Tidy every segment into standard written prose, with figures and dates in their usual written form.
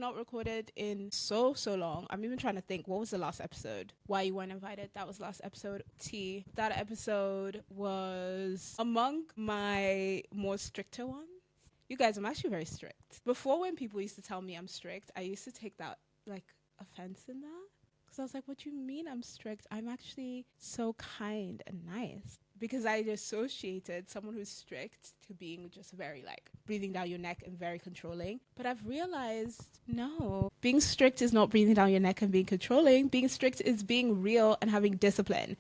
not recorded in so long. I'm even trying to think, what was the last episode? Why You Weren't Invited? That was last episode. That episode was among my more stricter ones. You guys, I'm actually very strict. Before, when people used to tell me I'm strict, I used to take that like offense in that. Because I was like, what do you mean I'm strict? I'm actually so kind and nice. Because I associated someone who's strict to being just very like breathing down your neck and very controlling. But I've realized, no, being strict is not breathing down your neck and being controlling. Being strict is being real and having discipline.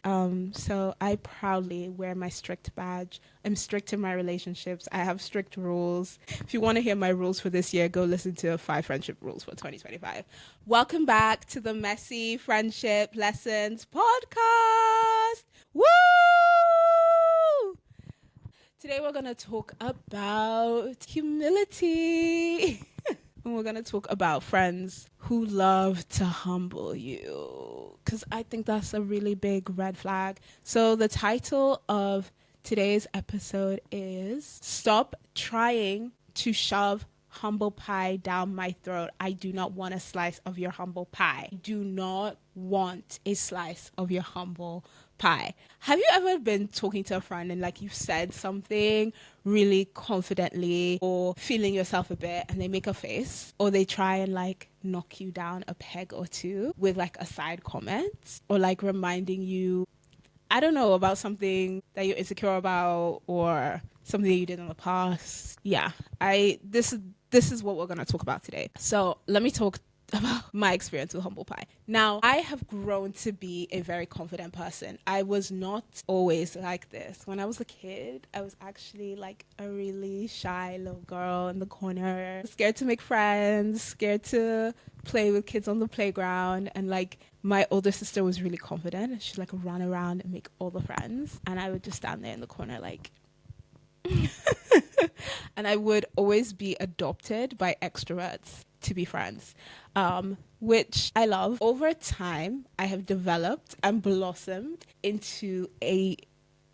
So I proudly wear my strict badge. I'm strict in my relationships. I have strict rules. If you want to hear my rules for this year, go listen to 5 friendship rules for 2025. Welcome back to the Messy Friendship Lessons podcast. Woo! Today we're going to talk about humility. And we're going to talk about friends who love to humble you. Because I think that's a really big red flag. So the title of today's episode is Stop Trying to Shove Humble Pie Down My Throat. I do not want a slice of your humble pie. I do not want a slice of your humble pie. Have you ever been talking to a friend and like you've said something really confidently or feeling yourself a bit and they make a face or they try and like knock you down a peg or two with like a side comment or like reminding you, I don't know, about something that you're insecure about or something that you did in the past? Yeah, this is what we're going to talk about today. So let me talk about my experience with humble pie. Now, I have grown to be a very confident person. I was not always like this. When I was a kid, I was actually like a really shy little girl in the corner, scared to make friends, scared to play with kids on the playground. And like my older sister was really confident and she'd like run around and make all the friends. And I would just stand there in the corner like and I would always be adopted by extroverts to be friends, which I love. Over time, I have developed and blossomed into a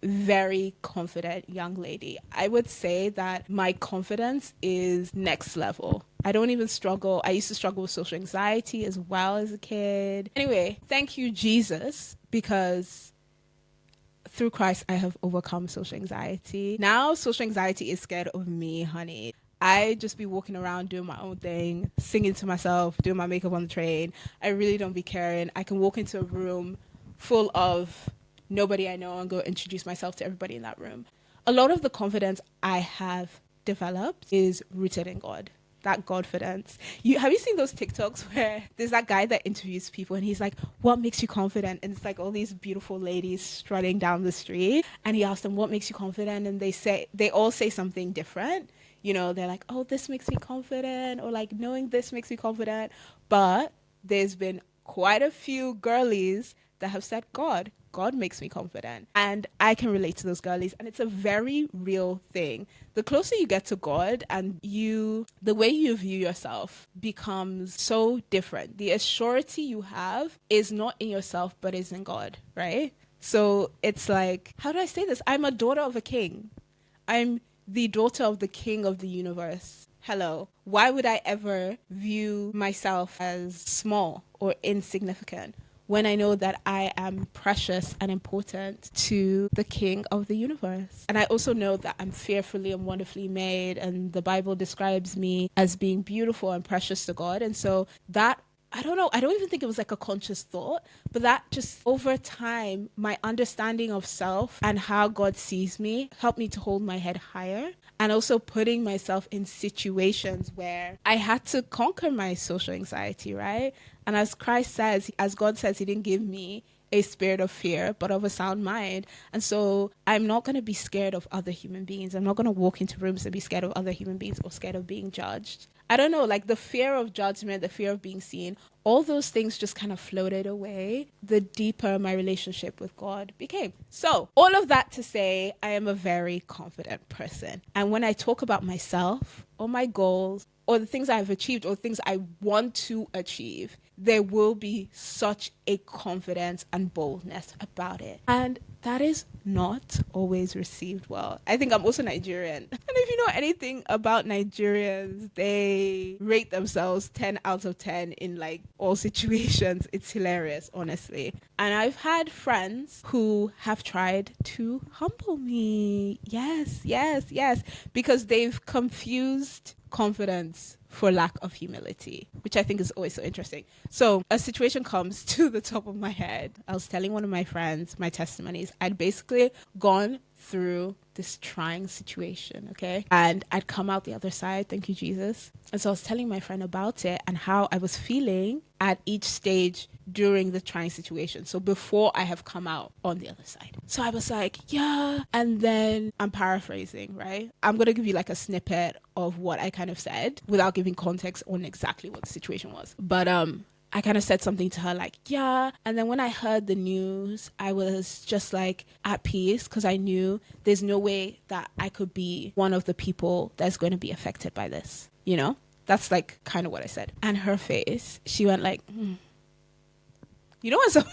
very confident young lady. I would say that my confidence is next level. I don't even struggle. I used to struggle with social anxiety as well as a kid. Anyway, thank you, Jesus, because through Christ, I have overcome social anxiety. Now, social anxiety is scared of me, honey. I just be walking around doing my own thing, singing to myself, doing my makeup on the train. I really don't be caring. I can walk into a room full of nobody I know and go introduce myself to everybody in that room. A lot of the confidence I have developed is rooted in God. That Godfidence. Have you seen those TikToks where there's that guy that interviews people and he's like, what makes you confident? And it's like all these beautiful ladies strutting down the street and he asks them, what makes you confident? And they all say something different. You know, they're like, oh, this makes me confident, or like knowing this makes me confident. But there's been quite a few girlies that have said God makes me confident. And I can relate to those girlies. And it's a very real thing. The closer you get to God and the way you view yourself becomes so different. The assurity you have is not in yourself, but is in God, right? So it's like, how do I say this? I'm a daughter of a king. I'm the daughter of the king of the universe. Hello. Why would I ever view myself as small or insignificant when I know that I am precious and important to the King of the universe? And I also know that I'm fearfully and wonderfully made, and the Bible describes me as being beautiful and precious to God. And so that, I don't know, I don't even think it was like a conscious thought, but that just over time, my understanding of self and how God sees me helped me to hold my head higher. And also putting myself in situations where I had to conquer my social anxiety, right? And as Christ says, as God says, he didn't give me a spirit of fear, but of a sound mind. And so I'm not going to be scared of other human beings. I'm not going to walk into rooms and be scared of other human beings or scared of being judged. I don't know, like the fear of judgment, the fear of being seen, all those things just kind of floated away the deeper my relationship with God became. So all of that to say, I am a very confident person. And when I talk about myself or my goals or the things I've achieved or things I want to achieve, there will be such a confidence and boldness about it. And that is not always received well. I think I'm also Nigerian. And if you know anything about Nigerians, they rate themselves 10 out of 10 in like all situations. It's hilarious, honestly. And I've had friends who have tried to humble me. Yes, yes, yes. Because they've confused confidence for lack of humility, which I think is always so interesting. So a situation comes to the top of my head. I was telling one of my friends my testimonies. I'd basically gone through this trying situation, okay? And I'd come out the other side, thank you, Jesus. And so I was telling my friend about it and how I was feeling at each stage during the trying situation. So before I have come out on the other side. So I was like, yeah. And then I'm paraphrasing, right? I'm going to give you like a snippet of what I kind of said without giving context on exactly what the situation was. But I kind of said something to her like, yeah. And then when I heard the news, I was just like at peace because I knew there's no way that I could be one of the people that's going to be affected by this. You know, that's like kind of what I said. And her face, she went like, You know what's so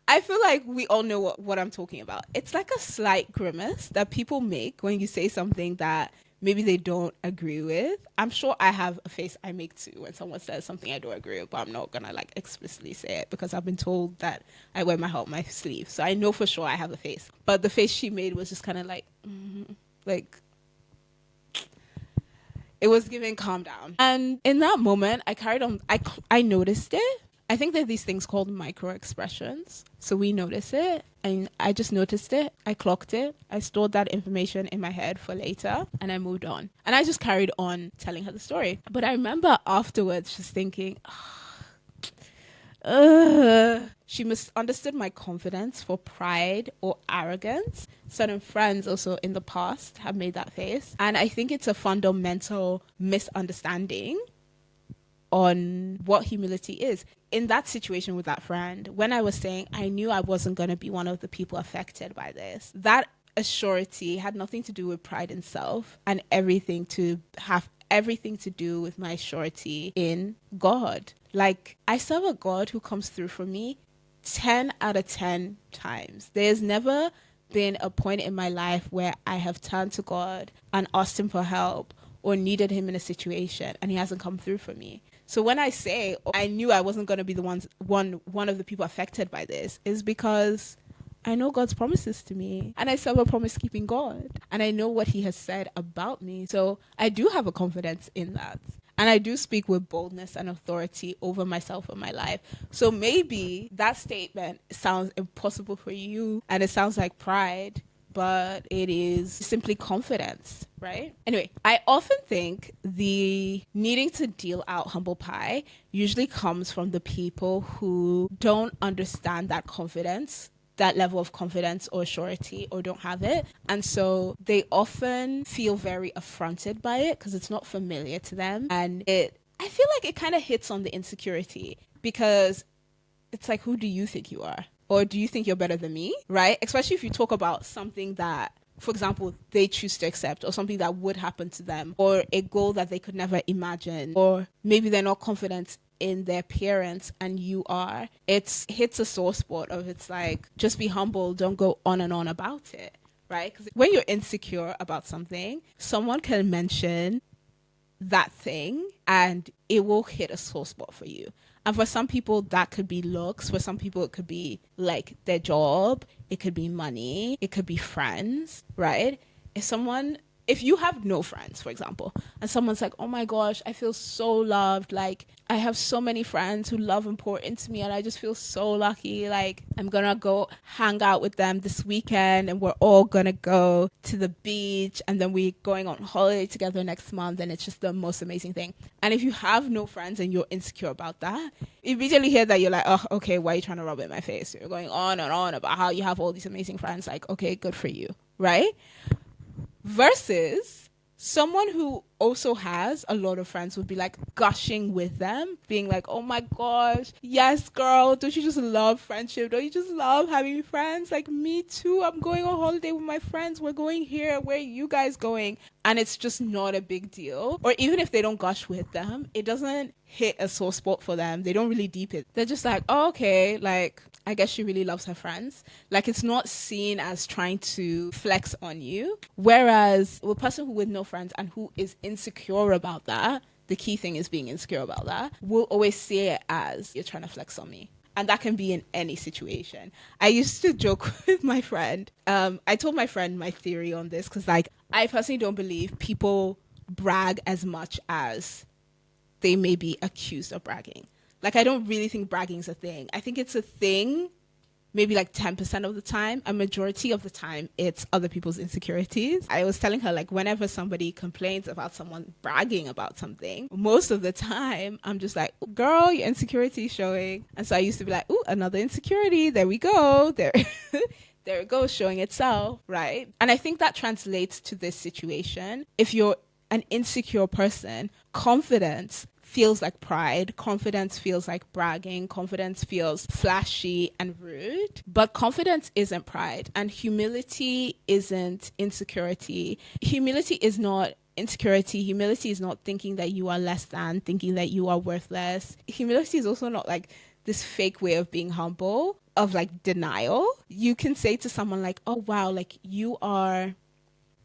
I feel like we all know what I'm talking about. It's like a slight grimace that people make when you say something that maybe they don't agree with. I'm sure I have a face I make too when someone says something I don't agree with, but I'm not gonna like explicitly say it because I've been told that I wear my heart on my sleeve. So I know for sure I have a face. But the face she made was just kind of like, like, it was giving calm down. And in that moment, I carried on. I noticed it. I think there are these things called micro expressions. So we notice it and I just noticed it. I clocked it. I stored that information in my head for later and I moved on. And I just carried on telling her the story. But I remember afterwards just thinking, she misunderstood my confidence for pride or arrogance. Certain friends also in the past have made that face. And I think it's a fundamental misunderstanding on what humility is. In that situation with that friend, when I was saying I knew I wasn't going to be one of the people affected by this, that assurity had nothing to do with pride in self and everything to do with my surety in God. Like, I serve a God who comes through for me 10 out of 10 times. There's never been a point in my life where I have turned to God and asked him for help or needed him in a situation and he hasn't come through for me. So when I say I knew I wasn't going to be the one of the people affected by this, is because I know God's promises to me and I serve a promise-keeping God and I know what he has said about me. So I do have a confidence in that. And I do speak with boldness and authority over myself and my life. So maybe that statement sounds impossible for you and it sounds like pride, but it is simply confidence, right? Anyway, I often think the needing to deal out humble pie usually comes from the people who don't understand that confidence, that level of confidence or surety, or don't have it. And so they often feel very affronted by it because it's not familiar to them. And I feel like it kind of hits on the insecurity because it's like, who do you think you are? Or do you think you're better than me, right? Especially if you talk about something that, for example, they choose to accept or something that would happen to them or a goal that they could never imagine, or maybe they're not confident in their appearance and you are. It hits a sore spot of it's like, just be humble, don't go on and on about it, right? Because when you're insecure about something, someone can mention that thing and it will hit a sore spot for you. And for some people, that could be looks. For some people, it could be like their job. It could be money. It could be friends, right? If you have no friends, for example, and someone's like, oh my gosh, I feel so loved. Like, I have so many friends who love and pour into me and I just feel so lucky. Like, I'm going to go hang out with them this weekend and we're all going to go to the beach and then we're going on holiday together next month and it's just the most amazing thing. And if you have no friends and you're insecure about that, you immediately hear that you're like, oh, okay, why are you trying to rub it in my face? You're going on and on about how you have all these amazing friends. Like, okay, good for you, right? Versus someone who also has a lot of friends would be like gushing with them, being like, oh my gosh, yes girl, don't you just love friendship, don't you just love having friends? Like, me too, I'm going on holiday with my friends, we're going here, where are you guys going? And it's just not a big deal. Or even if they don't gush with them, it doesn't hit a sore spot for them. They don't really deep it. They're just like, oh, okay, like, I guess she really loves her friends. Like, it's not seen as trying to flex on you. Whereas a person who with no friends and who is insecure about that, the key thing is being insecure about that, will always see it as, you're trying to flex on me. And that can be in any situation. I used to joke with my friend. I told my friend my theory on this because, like, I personally don't believe people brag as much as they may be accused of bragging. Like, I don't really think bragging is a thing. I think it's a thing maybe like 10% of the time. A majority of the time, it's other people's insecurities. I was telling her, like, whenever somebody complains about someone bragging about something, most of the time, I'm just like, girl, your insecurity is showing. And so I used to be like, ooh, another insecurity. There we go. There. There it goes, showing itself, right? And I think that translates to this situation. If you're an insecure person, confidence feels like pride. Confidence feels like bragging. Confidence feels flashy and rude. But confidence isn't pride. And humility isn't insecurity. Humility is not insecurity. Humility is not thinking that you are less than, thinking that you are worthless. Humility is also not like this fake way of being humble, of like denial. You can say to someone like, oh wow, like you are,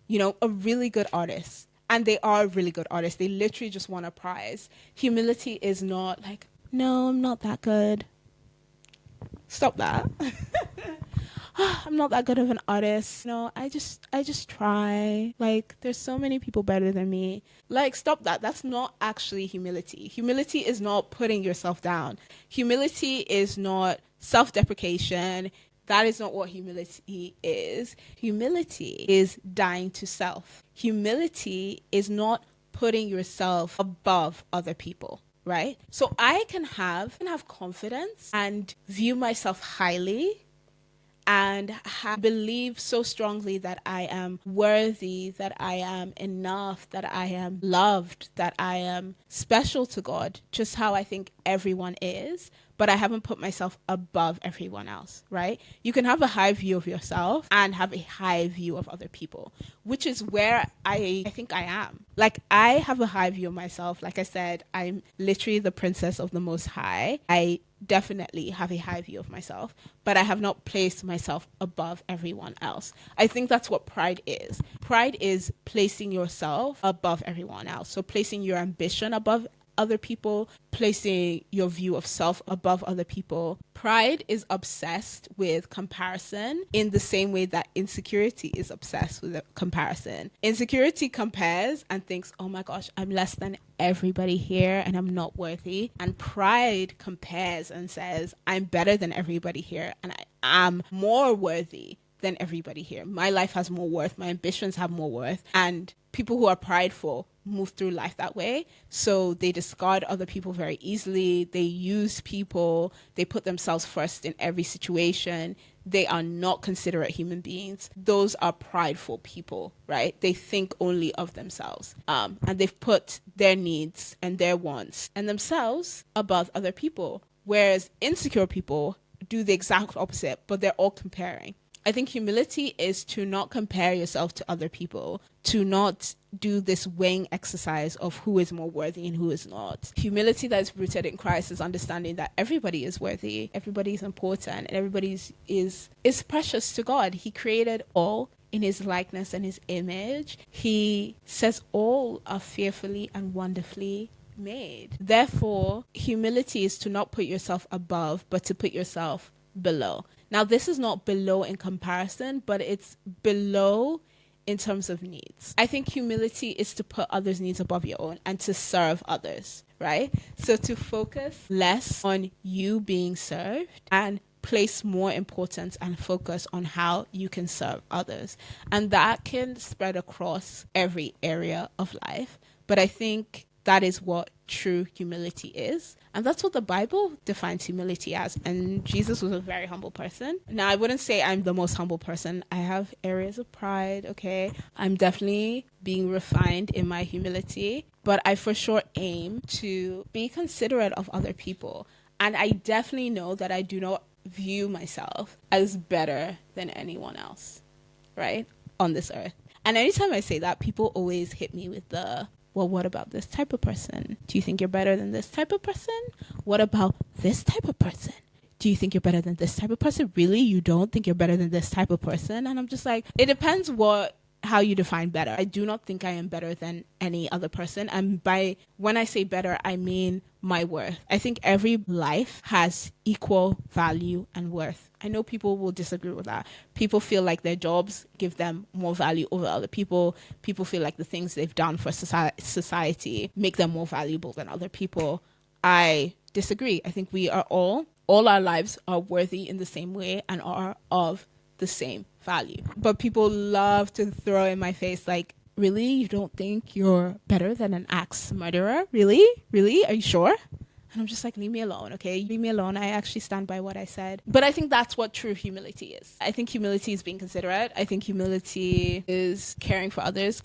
you know, a really good artist. And they are really good artists. They literally just want a prize. Humility is not like, no, I'm not that good. Stop that. I'm not that good of an artist. No, I just try. Like, there's so many people better than me. Like, stop that. That's not actually humility. Humility is not putting yourself down. Humility is not self-deprecation. That is not what humility is. Humility is dying to self. Humility is not putting yourself above other people, right? So I can have confidence and view myself highly and believe so strongly that I am worthy, that I am enough, that I am loved, that I am special to God, just how I think everyone is. But I haven't put myself above everyone else, right? You can have a high view of yourself and have a high view of other people, which is where I think I am. Like, I have a high view of myself. Like I said, I'm literally the princess of the Most High. I definitely have a high view of myself, but I have not placed myself above everyone else. I think that's what pride is. Pride is placing yourself above everyone else. So placing your ambition above other people, placing your view of self above other people. Pride is obsessed with comparison in the same way that insecurity is obsessed with comparison. Insecurity compares and thinks, oh my gosh, I'm less than everybody here and I'm not worthy. And pride compares and says, I'm better than everybody here and I am more worthy than everybody here. My life has more worth. My ambitions have more worth. And people who are prideful move through life that way. So they discard other people very easily. They use people. They put themselves first in every situation. They are not considerate human beings. Those are prideful people, right? They think only of themselves. And they've put their needs and their wants and themselves above other people. Whereas insecure people do the exact opposite, but they're all comparing. I think humility is to not compare yourself to other people, to not do this weighing exercise of who is more worthy and who is not. Humility that is rooted in Christ is understanding that everybody is worthy, everybody is important, and everybody is precious to God. He created all in his likeness and his image. He says all are fearfully and wonderfully made. Therefore, humility is to not put yourself above, but to put yourself below. Now, this is not below in comparison, but it's below in terms of needs. I think humility is to put others' needs above your own and to serve others, right? So to focus less on you being served and place more importance and focus on how you can serve others. And that can spread across every area of life. But I think that is what true humility is. And that's what the Bible defines humility as. And Jesus was a very humble person. Now, I wouldn't say I'm the most humble person. I have areas of pride, okay? I'm definitely being refined in my humility, but I for sure aim to be considerate of other people. And I definitely know that I do not view myself as better than anyone else, right? On this earth. And anytime I say that, people always hit me with the, well, what about this type of person? Do you think you're better than this type of person? What about this type of person? Do you think you're better than this type of person? Really? You don't think you're better than this type of person? And I'm just like, it depends how you define better. I do not think I am better than any other person. And when I say better, I mean my worth. I think every life has equal value and worth. I know people will disagree with that. People feel like their jobs give them more value over other people. People feel like the things they've done for society make them more valuable than other people. I disagree. I think we are all our lives are worthy in the same way and are of the same value. But people love to throw in my face like, really? You don't think you're better than an axe murderer? Really? Really? Are you sure? And I'm just like, leave me alone, okay? Leave me alone. I actually stand by what I said. But I think that's what true humility is. I think humility is being considerate. I think humility is caring for others'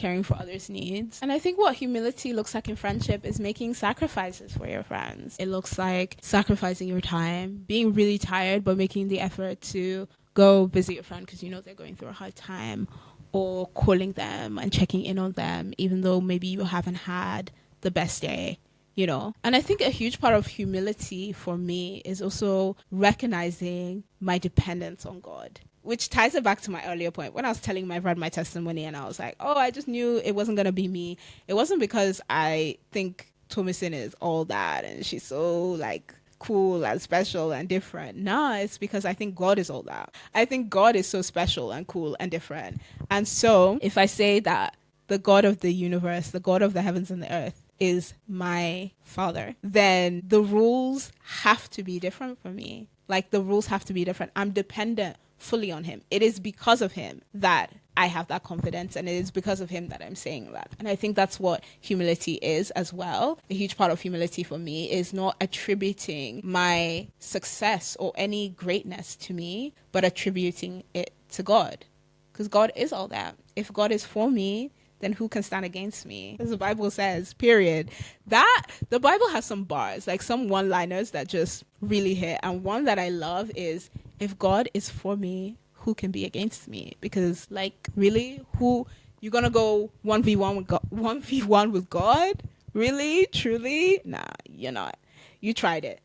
needs. And I think what humility looks like in friendship is making sacrifices for your friends. It looks like sacrificing your time, being really tired, but making the effort to go visit your friend because you know they're going through a hard time, or calling them and checking in on them, even though maybe you haven't had the best day. And I think a huge part of humility for me is also recognizing my dependence on God, which ties it back to my earlier point when I was telling my friend my testimony and I was like, oh, I just knew it wasn't going to be me. It wasn't because I think Thomason is all that and she's so like cool and special and different. No, it's because I think God is all that. I think God is so special and cool and different. And so if I say that the God of the universe, the God of the heavens and the earth, is my father, then the rules have to be different for me. Like the rules have to be different. I'm dependent fully on him. It is because of him that I have that confidence, and it is because of him that I'm saying that. And I think that's what humility is as well. A huge part of humility for me is not attributing my success or any greatness to me, but attributing it to God. Because God is all that. If God is for me, then who can stand against me? As the Bible says, period. The Bible has some bars, like some one-liners that just really hit. And one that I love is, if God is for me, who can be against me? Because like, really, who you're gonna go 1v1 with God, 1v1 with God? Really? Truly? Nah, you're not. You tried it.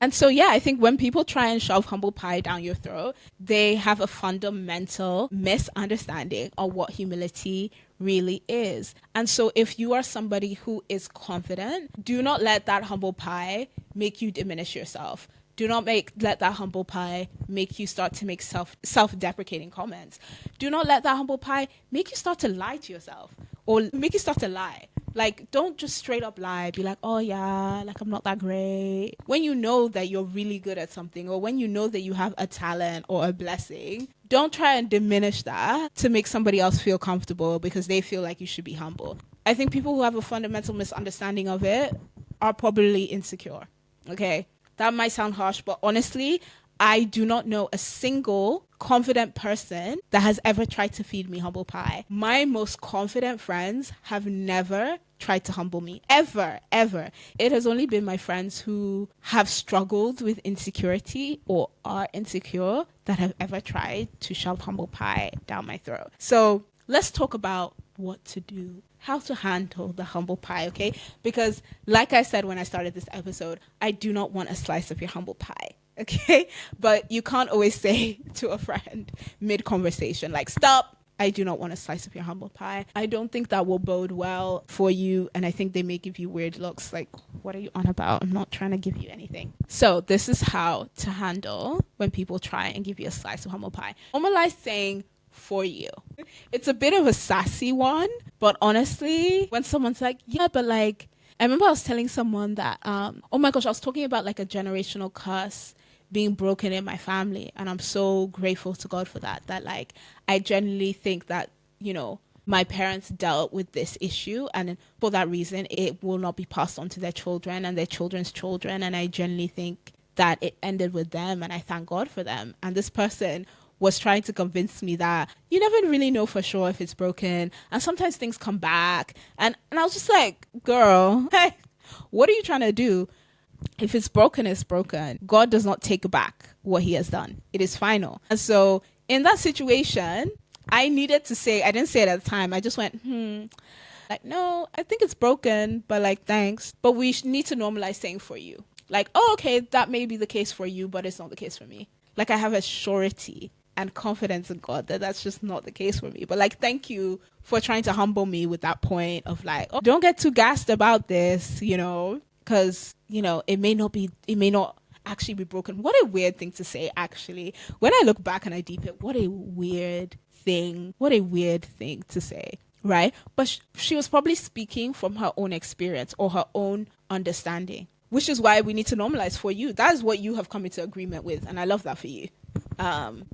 And so, yeah, I think when people try and shove humble pie down your throat, they have a fundamental misunderstanding of what humility really is. And so if you are somebody who is confident, do not let that humble pie make you diminish yourself. Do not let that humble pie make you start to make self-deprecating comments. Do not let that humble pie make you start to lie to yourself or make you start to lie. Like, don't just straight up lie. Be like, oh yeah, like I'm not that great. When you know that you're really good at something, or when you know that you have a talent or a blessing, don't try and diminish that to make somebody else feel comfortable because they feel like you should be humble. I think people who have a fundamental misunderstanding of it are probably insecure. Okay? That might sound harsh, but honestly, I do not know a single confident person that has ever tried to feed me humble pie. My most confident friends have never tried to humble me. Ever. It has only been my friends who have struggled with insecurity or are insecure that have ever tried to shove humble pie down my throat. So let's talk about what to do, how to handle the humble pie, okay? Because like I said when I started this episode, I do not want a slice of your humble pie. Okay, but you can't always say to a friend mid-conversation, like, stop, I do not want a slice of your humble pie. I don't think that will bode well for you, and I think they may give you weird looks like, what are you on about? I'm not trying to give you anything. So this is how to handle when people try and give you a slice of humble pie. Normalize saying, for you. It's a bit of a sassy one, but honestly, when someone's like, yeah, but like, I remember I was telling someone that, oh my gosh, I was talking about like a generational curse being broken in my family. And I'm so grateful to God for that. That like, I genuinely think that, my parents dealt with this issue, and for that reason it will not be passed on to their children and their children's children. And I genuinely think that it ended with them, and I thank God for them. And this person was trying to convince me that you never really know for sure if it's broken, and sometimes things come back. And I was just like, girl, what are you trying to do? If it's broken, it's broken. God does not take back what he has done. It is final. And so in that situation, I needed to say, I didn't say it at the time. I just went, like, no, I think it's broken, but like, thanks. But we need to normalize saying for you. Like, oh, okay, that may be the case for you, but it's not the case for me. Like, I have a surety and confidence in God that that's just not the case for me. But like, thank you for trying to humble me with that point of like, oh, don't get too gassed about this, because, it may not actually be broken. What a weird thing to say, actually. When I look back and I deep it, what a weird thing to say, right? But she was probably speaking from her own experience or her own understanding, which is why we need to normalize for you. That is what you have come into agreement with, and I love that for you.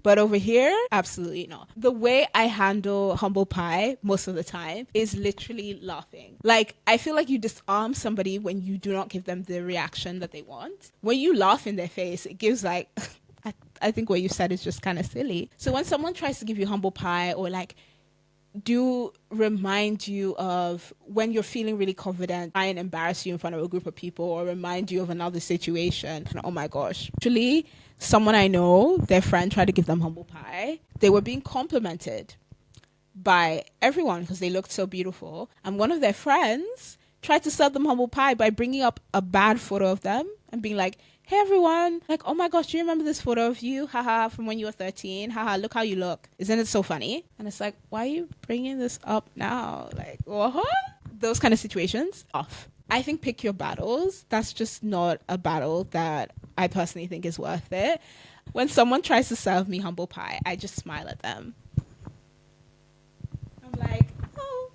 But over here, absolutely not. The way I handle humble pie most of the time is literally laughing. Like, I feel like you disarm somebody when you do not give them the reaction that they want. When you laugh in their face, it gives like, I think what you said is just kind of silly. So when someone tries to give you humble pie or like, do remind you of when you're feeling really confident, try and embarrass you in front of a group of people or remind you of another situation. And oh my gosh. Actually, someone I know, their friend tried to give them humble pie. They were being complimented by everyone because they looked so beautiful. And one of their friends tried to sell them humble pie by bringing up a bad photo of them and being like, hey everyone, like, oh my gosh, do you remember this photo of you? Haha, from when you were 13. Haha, look how you look. Isn't it so funny? And it's like, why are you bringing this up now? Like, what? Those kind of situations, off. I think pick your battles. That's just not a battle that I personally think is worth it. When someone tries to serve me humble pie, I just smile at them. I'm like, oh,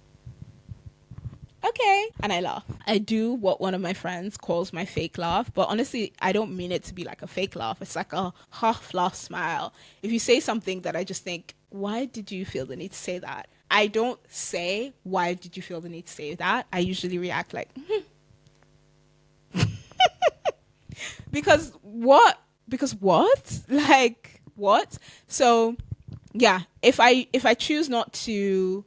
okay. And I laugh. I do what one of my friends calls my fake laugh, but honestly, I don't mean it to be like a fake laugh. It's like a half laugh smile. If you say something that I just think, why did you feel the need to say that? I don't say, why did you feel the need to say that? I usually react like, Because what? Like, what? So, yeah, if I choose not to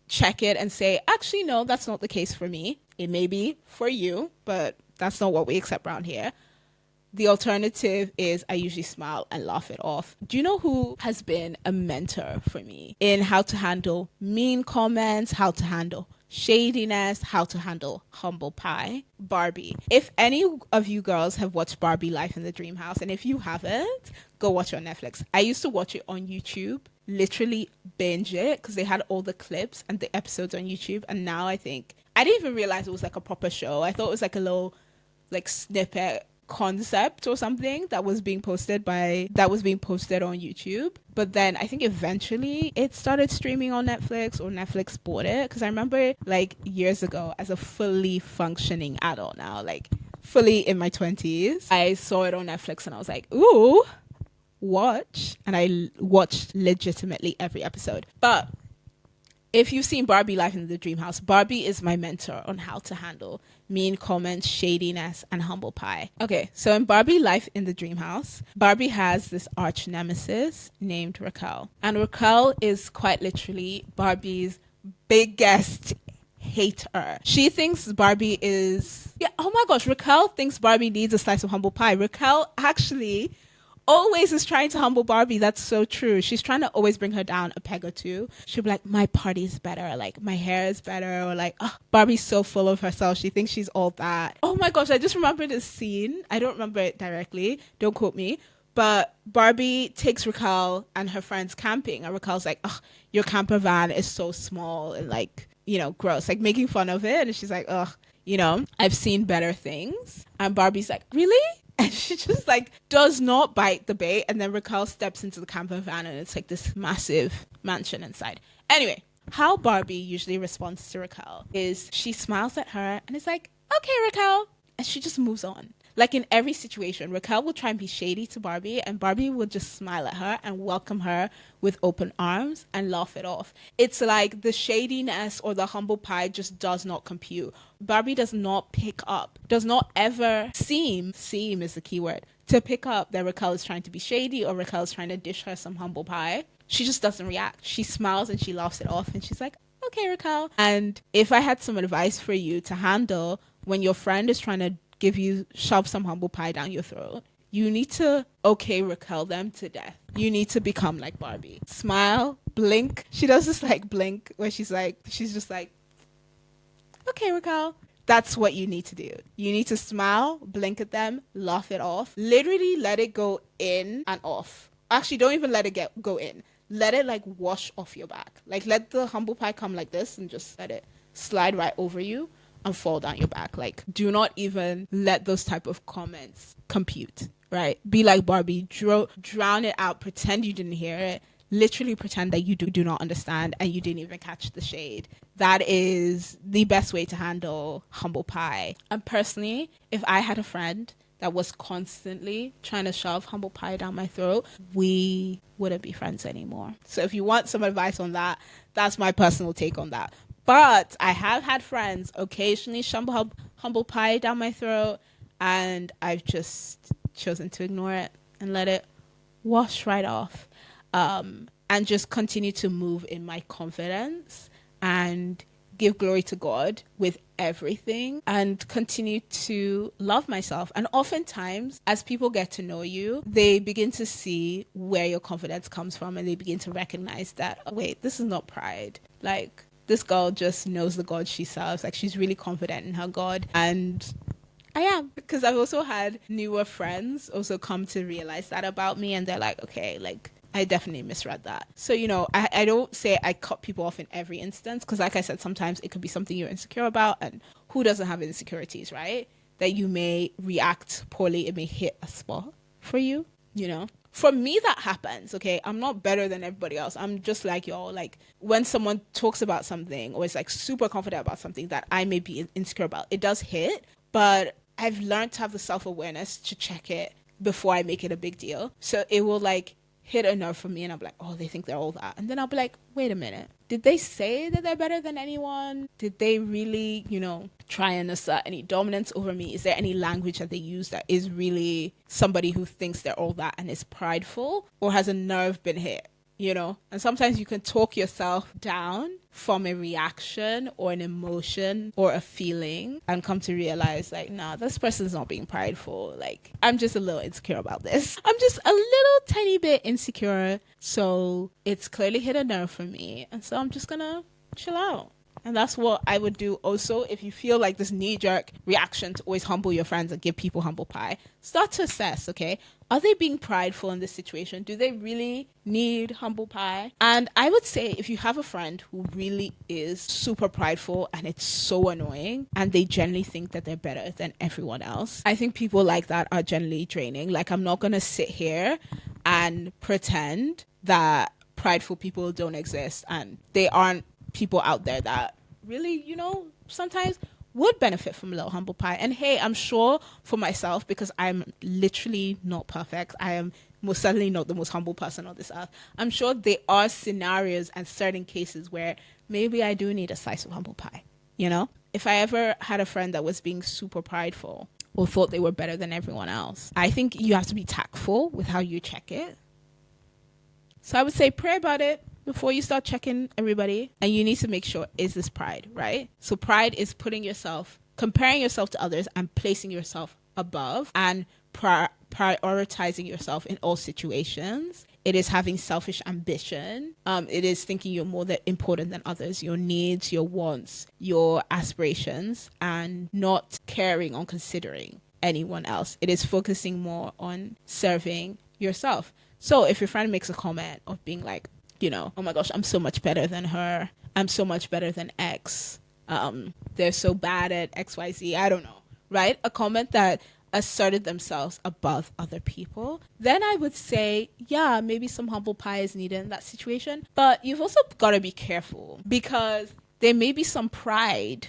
check it and say, actually, no, that's not the case for me. It may be for you, but that's not what we accept around here. The alternative is I usually smile and laugh it off. Do you know who has been a mentor for me in how to handle mean comments, how to handle shadiness, how to handle humble pie? Barbie. If any of you girls have watched Barbie Life in the Dream House, and if you haven't, go watch it on Netflix. I used to watch it on YouTube, literally binge it because they had all the clips and the episodes on YouTube. And now I think, I didn't even realize it was like a proper show. I thought it was like a little like snippet concept or something that was being posted on YouTube. But then I think eventually it started streaming on Netflix, or Netflix bought it, because I remember like years ago, as a fully functioning adult now, like fully in my 20s, I saw it on Netflix and I was like, ooh, watch. And I watched legitimately every episode. But if you've seen Barbie Life in the Dream House, Barbie is my mentor on how to handle mean comments, shadiness, and humble pie. Okay, so in Barbie Life in the Dream House, Barbie has this arch nemesis named Raquel. And Raquel is quite literally Barbie's biggest hater. She thinks Barbie is... Yeah, oh my gosh, Raquel thinks Barbie needs a slice of humble pie. Raquel actually always is trying to humble Barbie. That's so true. She's trying to always bring her down a peg or two. She'll be like, my party's better, like my hair is better, or like, oh, Barbie's so full of herself, she thinks she's all that. Oh my gosh, I just remember this scene. I don't remember it directly, don't quote me, but Barbie takes Raquel and her friends camping, and Raquel's like, oh, your camper van is so small and like, gross, like making fun of it. And she's like, ugh, I've seen better things. And Barbie's like, really? And she just like does not bite the bait. And then Raquel steps into the camper van and it's like this massive mansion inside. Anyway, how Barbie usually responds to Raquel is she smiles at her and is like, okay, Raquel. And she just moves on. Like in every situation, Raquel will try and be shady to Barbie, and Barbie will just smile at her and welcome her with open arms and laugh it off. It's like the shadiness or the humble pie just does not compute. Barbie does not pick up, does not ever seem is the key word, to pick up that Raquel is trying to be shady or Raquel is trying to dish her some humble pie. She just doesn't react. She smiles and she laughs it off and she's like, okay, Raquel. And if I had some advice for you to handle when your friend is trying to shove some humble pie down your throat, you need to okay Raquel them to death. You need to become like Barbie. Smile, blink. She does this like blink where she's just like, okay, Raquel. That's what you need to do. You need to smile, blink at them, laugh it off. Literally let it go in and off. Actually, don't even let it go in. Let it like wash off your back. Like let the humble pie come like this and just let it slide right over you and fall down your back. Like do not even let those type of comments compute, right? Be like Barbie, drown it out, pretend you didn't hear it. Literally pretend that you do not understand and you didn't even catch the shade. That is the best way to handle humble pie. And personally, if I had a friend that was constantly trying to shove humble pie down my throat, we wouldn't be friends anymore. So if you want some advice on that, that's my personal take on that. But I have had friends occasionally shove humble pie down my throat, and I've just chosen to ignore it and let it wash right off. And just continue to move in my confidence and give glory to God with everything and continue to love myself. And oftentimes, as people get to know you, they begin to see where your confidence comes from and they begin to recognize that, oh, wait, this is not pride. Like, this girl just knows the God she serves. Like, she's really confident in her God. And I am, because I've also had newer friends also come to realize that about me, and they're like, okay, like, I definitely misread that. So, I don't say I cut people off in every instance, because like I said, sometimes it could be something you're insecure about, and who doesn't have insecurities, right? That you may react poorly, it may hit a spot for you, For me, that happens, okay? I'm not better than everybody else. I'm just like y'all. Like, when someone talks about something or is like super confident about something that I may be insecure about, it does hit, but I've learned to have the self-awareness to check it before I make it a big deal. So it will like hit a nerve for me and I'm like, oh, they think they're all that. And then I'll be like, wait a minute. Did they say that they're better than anyone? Did they really, try and assert any dominance over me? Is there any language that they use that is really somebody who thinks they're all that and is prideful? Or has a nerve been hit? And sometimes you can talk yourself down from a reaction or an emotion or a feeling and come to realize like, nah, this person's not being prideful. Like, I'm just a little insecure about this. I'm just a little tiny bit insecure. So it's clearly hit a nerve for me. And so I'm just gonna chill out. And that's what I would do also if you feel like this knee-jerk reaction to always humble your friends and give people humble pie. Start to assess, okay? Are they being prideful in this situation? Do they really need humble pie? And I would say if you have a friend who really is super prideful and it's so annoying and they generally think that they're better than everyone else, I think people like that are generally draining. Like, I'm not going to sit here and pretend that prideful people don't exist and they aren't people out there that really, sometimes would benefit from a little humble pie. And hey, I'm sure for myself, because I'm literally not perfect, I am most certainly not the most humble person on this earth, I'm sure there are scenarios and certain cases where maybe I do need a slice of humble pie. If I ever had a friend that was being super prideful or thought they were better than everyone else, I think you have to be tactful with how you check it. So I would say pray about it before you start checking everybody, and you need to make sure, is this pride, right? So pride is comparing yourself to others and placing yourself above and prioritizing yourself in all situations. It is having selfish ambition. It is thinking you're more important than others, your needs, your wants, your aspirations, and not caring or considering anyone else. It is focusing more on serving yourself. So if your friend makes a comment of being like, oh my gosh, I'm so much better than her, I'm so much better than X, they're so bad at XYZ, I don't know, right? A comment that asserted themselves above other people, then I would say, yeah, maybe some humble pie is needed in that situation. But you've also got to be careful because there may be some pride.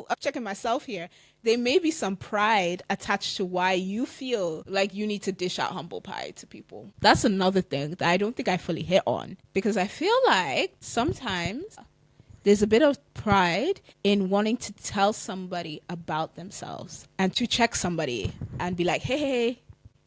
I'm checking myself here. There may be some pride attached to why you feel like you need to dish out humble pie to people. That's another thing that I don't think I fully hit on, because I feel like sometimes there's a bit of pride in wanting to tell somebody about themselves and to check somebody and be like, hey,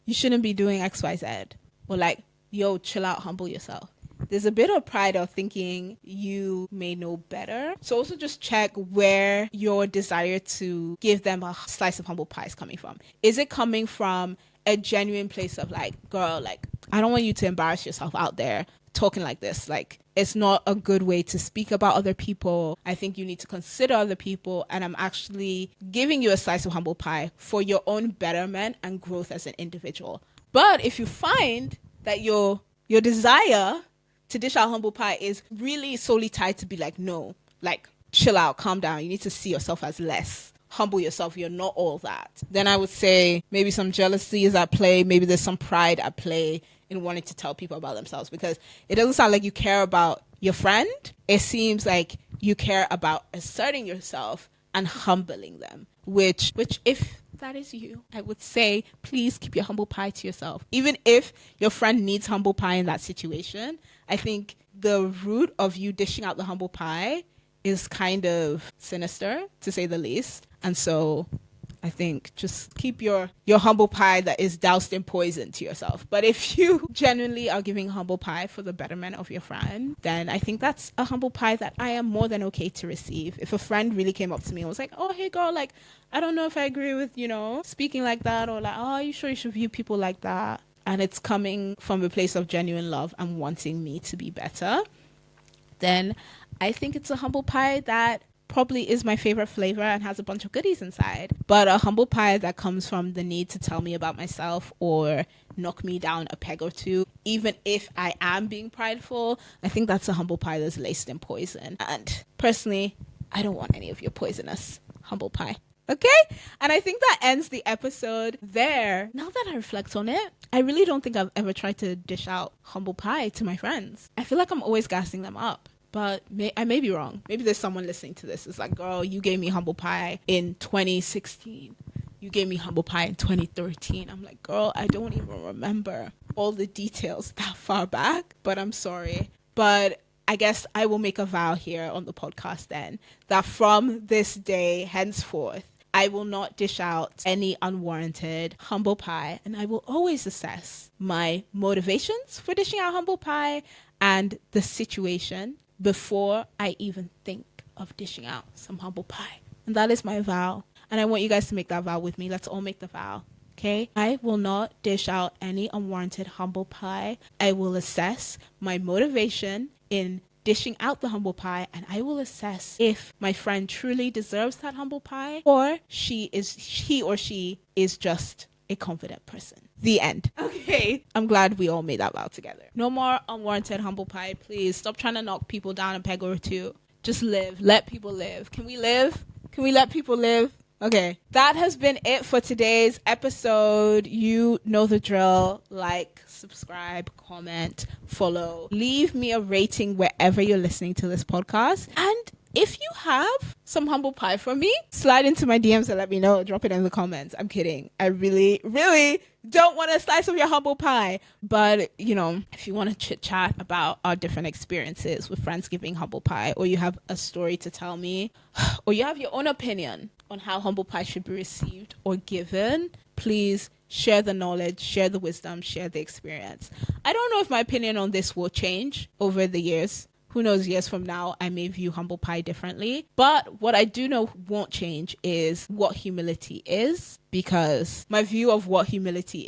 you shouldn't be doing XYZ. Or like, yo, chill out, humble yourself. There's a bit of pride of thinking you may know better. So also just check where your desire to give them a slice of humble pie is coming from. Is it coming from a genuine place of like, girl, like, I don't want you to embarrass yourself out there talking like this. Like, it's not a good way to speak about other people. I think you need to consider other people. And I'm actually giving you a slice of humble pie for your own betterment and growth as an individual. But if you find that your desire to dish out humble pie is really solely tied to be like, no, like, chill out, calm down. You need to see yourself as less. Humble yourself. You're not all that. Then I would say maybe some jealousy is at play. Maybe there's some pride at play in wanting to tell people about themselves, because it doesn't sound like you care about your friend. It seems like you care about asserting yourself and humbling them, which if that is you, I would say, please keep your humble pie to yourself. Even if your friend needs humble pie in that situation, I think the root of you dishing out the humble pie is kind of sinister, to say the least. And so I think just keep your humble pie that is doused in poison to yourself. But if you genuinely are giving humble pie for the betterment of your friend, then I think that's a humble pie that I am more than okay to receive. If a friend really came up to me and was like, oh, hey girl, like, I don't know if I agree with, speaking like that, or like, oh, are you sure you should view people like that? And it's coming from a place of genuine love and wanting me to be better, then I think it's a humble pie that probably is my favorite flavor and has a bunch of goodies inside. But a humble pie that comes from the need to tell me about myself or knock me down a peg or two, even if I am being prideful, I think that's a humble pie that's laced in poison. And personally, I don't want any of your poisonous humble pie. Okay? And I think that ends the episode there. Now that I reflect on it, I really don't think I've ever tried to dish out humble pie to my friends. I feel like I'm always gassing them up. But I may be wrong. Maybe there's someone listening to this. It's like, girl, you gave me humble pie in 2016. You gave me humble pie in 2013. I'm like, girl, I don't even remember all the details that far back. But I'm sorry. But I guess I will make a vow here on the podcast then that from this day henceforth, I will not dish out any unwarranted humble pie. And I will always assess my motivations for dishing out humble pie and the situation before I even think of dishing out some humble pie. And that is my vow. And I want you guys to make that vow with me. Let's all make the vow. Okay? I will not dish out any unwarranted humble pie. I will assess my motivation in dishing out the humble pie, and I will assess if my friend truly deserves that humble pie, or he or she is just a confident person. The end. Okay. I'm glad we all made that vow together. No more unwarranted humble pie, please. Stop trying to knock people down a peg or two. Just live. Let people live. Can we live? Can we let people live? Okay. That has been it for today's episode. You know the drill. Like, subscribe, comment, follow. Leave me a rating wherever you're listening to this podcast. And if you have some humble pie for me, slide into my DMs and let me know. Drop it in the comments. I'm kidding. I really, really don't want a slice of your humble pie. But, if you want to chit chat about our different experiences with friends giving humble pie, or you have a story to tell me, or you have your own opinion on how humble pie should be received or given, please share the knowledge, share the wisdom, share the experience. I don't know if my opinion on this will change over the years. Who knows, years from now, I may view humble pie differently. But what I do know won't change is what humility is, because my view of what humility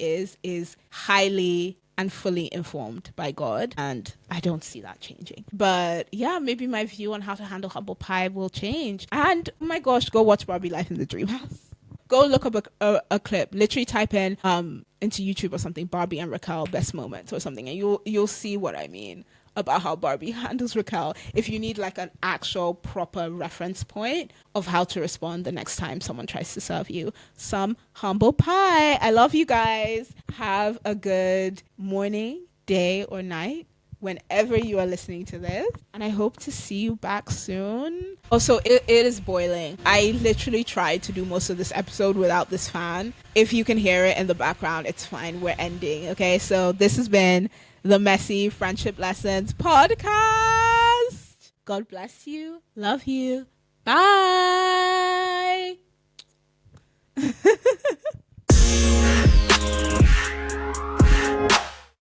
is highly and fully informed by God, and I don't see that changing. But yeah, maybe my view on how to handle humble pie will change. And oh my gosh, go watch Barbie Life in the Dream House. Go look up a clip. Literally type in into YouTube or something, Barbie and Raquel best moments or something, and you'll see what I mean about how Barbie handles Raquel, if you need like an actual proper reference point of how to respond the next time someone tries to serve you some humble pie. I love you guys. Have a good morning, day, or night, whenever you are listening to this. And I hope to see you back soon. Also, it is boiling. I literally tried to do most of this episode without this fan. If you can hear it in the background, it's fine. We're ending. Okay, so this has been the Messy Friendship Lessons podcast. God bless you. Love you. Bye.